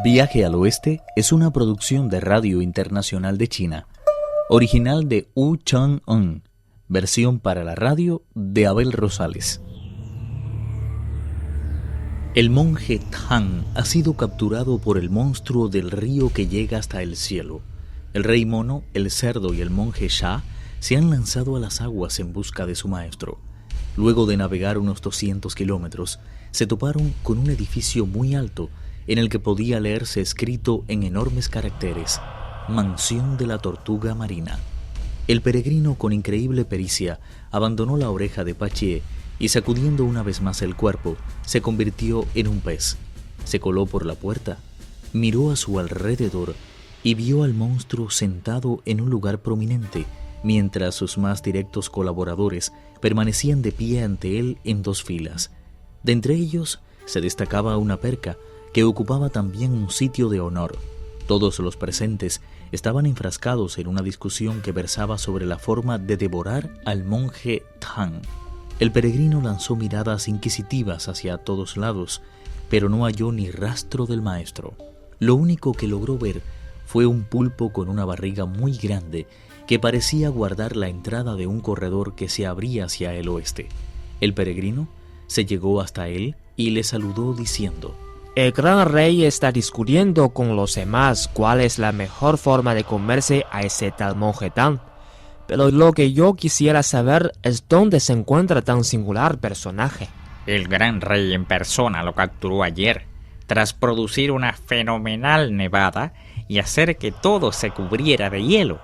Viaje al Oeste es una producción de Radio Internacional de China, original de Wu Chang-un, versión para la radio de Abel Rosales. El monje Tang ha sido capturado por el monstruo del río que llega hasta el cielo. El rey mono, el cerdo y el monje Sha se han lanzado a las aguas en busca de su maestro. Luego de navegar unos 200 kilómetros, se toparon con un edificio muy alto en el que podía leerse escrito en enormes caracteres: Mansión de la Tortuga Marina. El peregrino, con increíble pericia, abandonó la oreja de Pachie y, sacudiendo una vez más el cuerpo, se convirtió en un pez. Se coló por la puerta, miró a su alrededor y vio al monstruo sentado en un lugar prominente, mientras sus más directos colaboradores permanecían de pie ante él en 2 filas. De entre ellos se destacaba una perca, que ocupaba también un sitio de honor. Todos los presentes estaban enfrascados en una discusión que versaba sobre la forma de devorar al monje Tang. El peregrino lanzó miradas inquisitivas hacia todos lados, pero no halló ni rastro del maestro. Lo único que logró ver fue un pulpo con una barriga muy grande que parecía guardar la entrada de un corredor que se abría hacia el oeste. El peregrino se llegó hasta él y le saludó diciendo: El gran rey está discutiendo con los demás cuál es la mejor forma de comerse a ese tal monje Tang. Pero lo que yo quisiera saber es dónde se encuentra tan singular personaje. El gran rey en persona lo capturó ayer, tras producir una fenomenal nevada y hacer que todo se cubriera de hielo.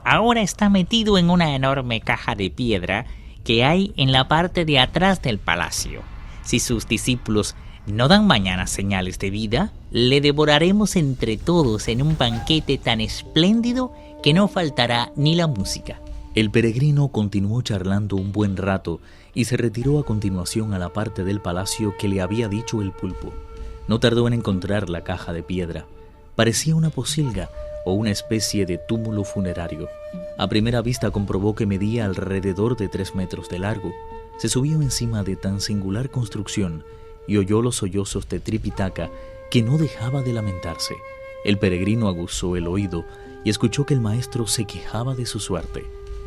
Ahora está metido en una enorme caja de piedra que hay en la parte de atrás del palacio. Si sus discípulos no dan mañana señales de vida, le devoraremos entre todos en un banquete tan espléndido que no faltará ni la música. El peregrino continuó charlando un buen rato y se retiró a continuación a la parte del palacio que le había dicho el pulpo. No tardó en encontrar la caja de piedra. Parecía una pocilga o una especie de túmulo funerario. A primera vista comprobó que medía alrededor de 3 metros de largo. Se subió encima de tan singular construcción y oyó los sollozos de Tripitaka, que no dejaba de lamentarse. El peregrino aguzó el oído y escuchó que el maestro se quejaba de su suerte.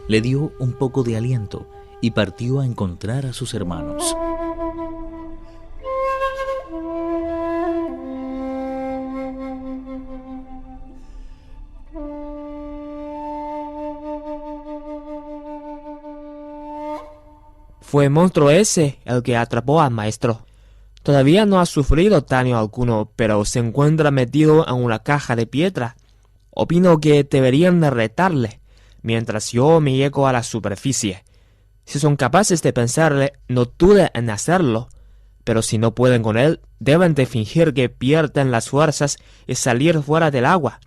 Le dio un poco de aliento y partió a encontrar a sus hermanos. Fue el monstruo ese el que atrapó al maestro. Todavía no ha sufrido daño alguno, pero se encuentra metido en una caja de piedra. Opino que deberían de retarle, mientras yo me llego a la superficie. Si son capaces de pensarle, no duden en hacerlo, pero si no pueden con él, deben de fingir que pierden las fuerzas y salir fuera del agua.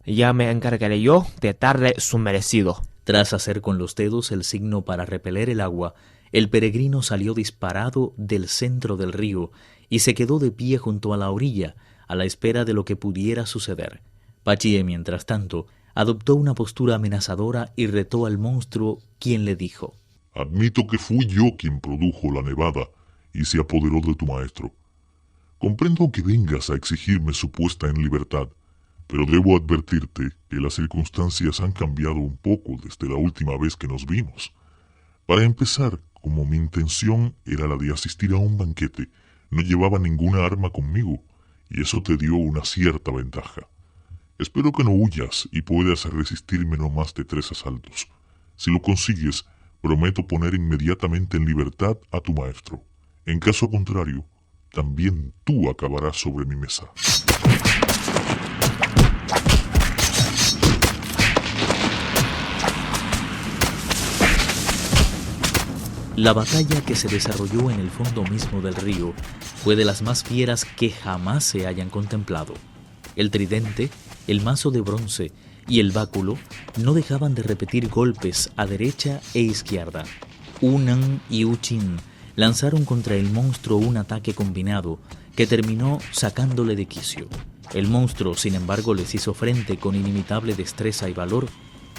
Ya me encargaré yo de darle su merecido. Tras hacer con los dedos el signo para repeler el agua, el peregrino salió disparado del centro del río y se quedó de pie junto a la orilla, a la espera de lo que pudiera suceder. Pachie, mientras tanto, adoptó una postura amenazadora y retó al monstruo, quien le dijo: Admito que fui yo quien produjo la nevada y se apoderó de tu maestro. Comprendo que vengas a exigirme su puesta en libertad, pero debo advertirte que las circunstancias han cambiado un poco desde la última vez que nos vimos. Para empezar, como mi intención era la de asistir a un banquete, no llevaba ninguna arma conmigo, y eso te dio una cierta ventaja. Espero que no huyas y puedas resistirme no más de 3 asaltos. Si lo consigues, prometo poner inmediatamente en libertad a tu maestro. En caso contrario, también tú acabarás sobre mi mesa. La batalla, que se desarrolló en el fondo mismo del río, fue de las más fieras que jamás se hayan contemplado. El tridente, el mazo de bronce y el báculo no dejaban de repetir golpes a derecha e izquierda. Hunan y Uchin lanzaron contra el monstruo un ataque combinado que terminó sacándole de quicio. El monstruo, sin embargo, les hizo frente con inimitable destreza y valor,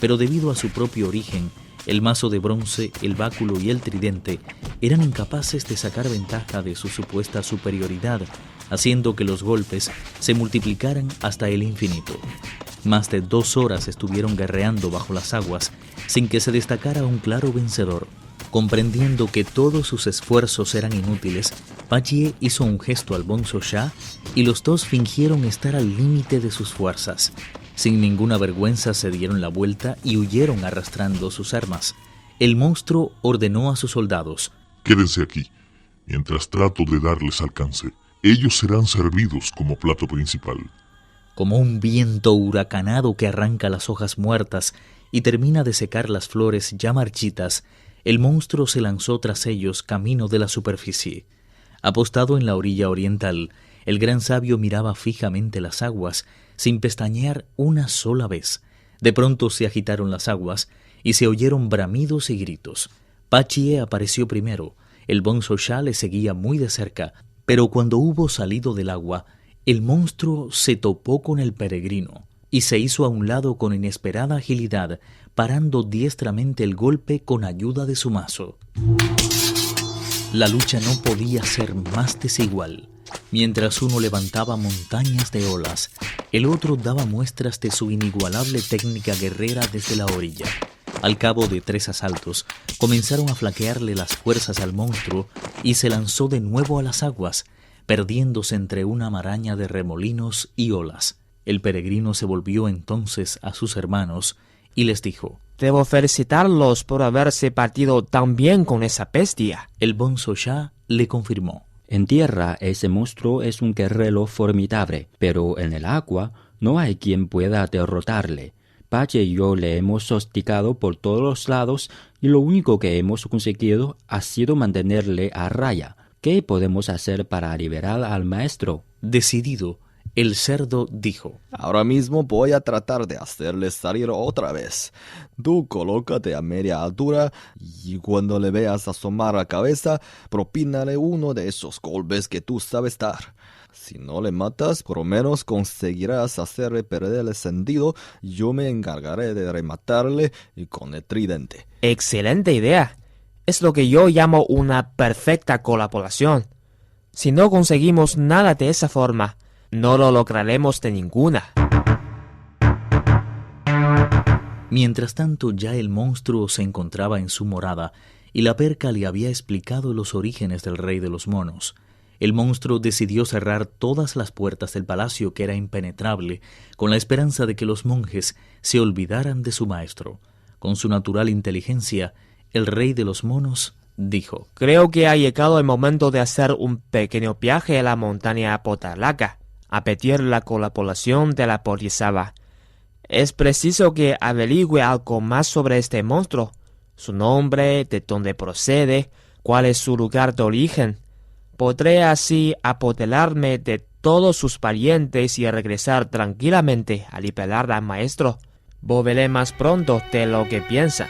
pero debido a su propio origen, el mazo de bronce, el báculo y el tridente eran incapaces de sacar ventaja de su supuesta superioridad haciendo que los golpes se multiplicaran hasta el infinito. Más de 2 horas estuvieron guerreando bajo las aguas sin que se destacara un claro vencedor. Comprendiendo que todos sus esfuerzos eran inútiles, Pachie hizo un gesto al bonzo Sha y los dos fingieron estar al límite de sus fuerzas. Sin ninguna vergüenza se dieron la vuelta y huyeron arrastrando sus armas. El monstruo ordenó a sus soldados: Quédense aquí, mientras trato de darles alcance. Ellos serán servidos como plato principal. Como un viento huracanado que arranca las hojas muertas y termina de secar las flores ya marchitas, el monstruo se lanzó tras ellos camino de la superficie. Apostado en la orilla oriental, el gran sabio miraba fijamente las aguas, sin pestañear una sola vez. De pronto se agitaron las aguas y se oyeron bramidos y gritos. Pachie apareció primero. El bonzo Sha le seguía muy de cerca, pero cuando hubo salido del agua, el monstruo se topó con el peregrino y se hizo a un lado con inesperada agilidad, parando diestramente el golpe con ayuda de su mazo. La lucha no podía ser más desigual. Mientras uno levantaba montañas de olas, el otro daba muestras de su inigualable técnica guerrera desde la orilla. Al cabo de 3 asaltos, comenzaron a flaquearle las fuerzas al monstruo y se lanzó de nuevo a las aguas, perdiéndose entre una maraña de remolinos y olas. El peregrino se volvió entonces a sus hermanos y les dijo: Debo felicitarlos por haberse partido tan bien con esa bestia. El bonzo Sha le confirmó: En tierra ese monstruo es un guerrero formidable, pero en el agua no hay quien pueda derrotarle. Pachie y yo le hemos hostigado por todos los lados y lo único que hemos conseguido ha sido mantenerle a raya. ¿Qué podemos hacer para liberar al maestro? Decidido, el cerdo dijo: Ahora mismo voy a tratar de hacerle salir otra vez. Tú colócate a media altura y cuando le veas asomar la cabeza, propínale uno de esos golpes que tú sabes dar. Si no le matas, por lo menos conseguirás hacerle perder el sentido. Yo me encargaré de rematarle con el tridente. Excelente idea. Es lo que yo llamo una perfecta colaboración. Si no conseguimos nada de esa forma, no lo lograremos de ninguna. Mientras tanto, ya el monstruo se encontraba en su morada y la perca le había explicado los orígenes del rey de los monos. El monstruo decidió cerrar todas las puertas del palacio, que era impenetrable, con la esperanza de que los monjes se olvidaran de su maestro. Con su natural inteligencia, el rey de los monos dijo: Creo que ha llegado el momento de hacer un pequeño viaje a la montaña Potalaca, a pedir la colaboración de la Bodhisattva. Es preciso que averigüe algo más sobre este monstruo, su nombre, de dónde procede, cuál es su lugar de origen. Podré así apoderarme de todos sus parientes y regresar tranquilamente a liberar al maestro. Volveré más pronto de lo que piensa.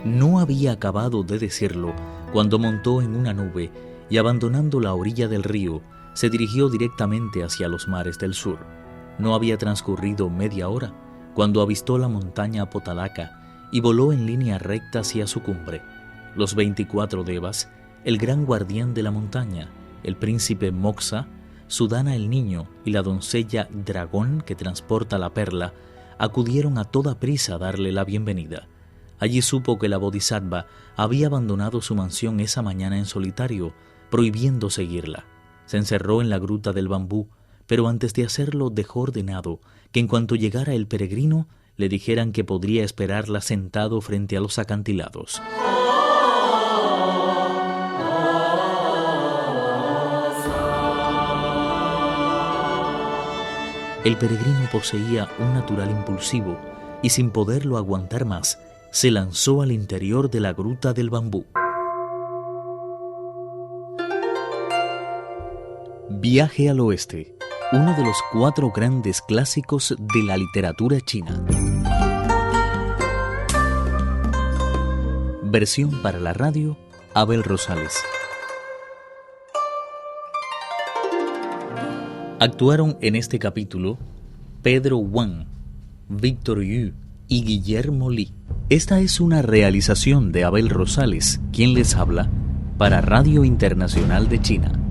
No había acabado de decirlo cuando montó en una nube y, abandonando la orilla del río, se dirigió directamente hacia los mares del sur. No había transcurrido media hora cuando avistó la montaña Potalaca y voló en línea recta hacia su cumbre. Los 24 devas, el gran guardián de la montaña, el príncipe Moxa, Sudana el niño y la doncella Dragón que transporta la perla, acudieron a toda prisa a darle la bienvenida. Allí supo que la Bodhisattva había abandonado su mansión esa mañana en solitario, prohibiendo seguirla. Se encerró en la gruta del bambú, pero antes de hacerlo dejó ordenado que en cuanto llegara el peregrino, le dijeran que podría esperarla sentado frente a los acantilados. El peregrino poseía un natural impulsivo y, sin poderlo aguantar más, se lanzó al interior de la gruta del bambú. Viaje al oeste, uno de los 4 grandes clásicos de la literatura china. Versión para la radio, Abel Rosales. Actuaron en este capítulo Pedro Wang, Víctor Yu y Guillermo Li. Esta es una realización de Abel Rosales, quien les habla, para Radio Internacional de China.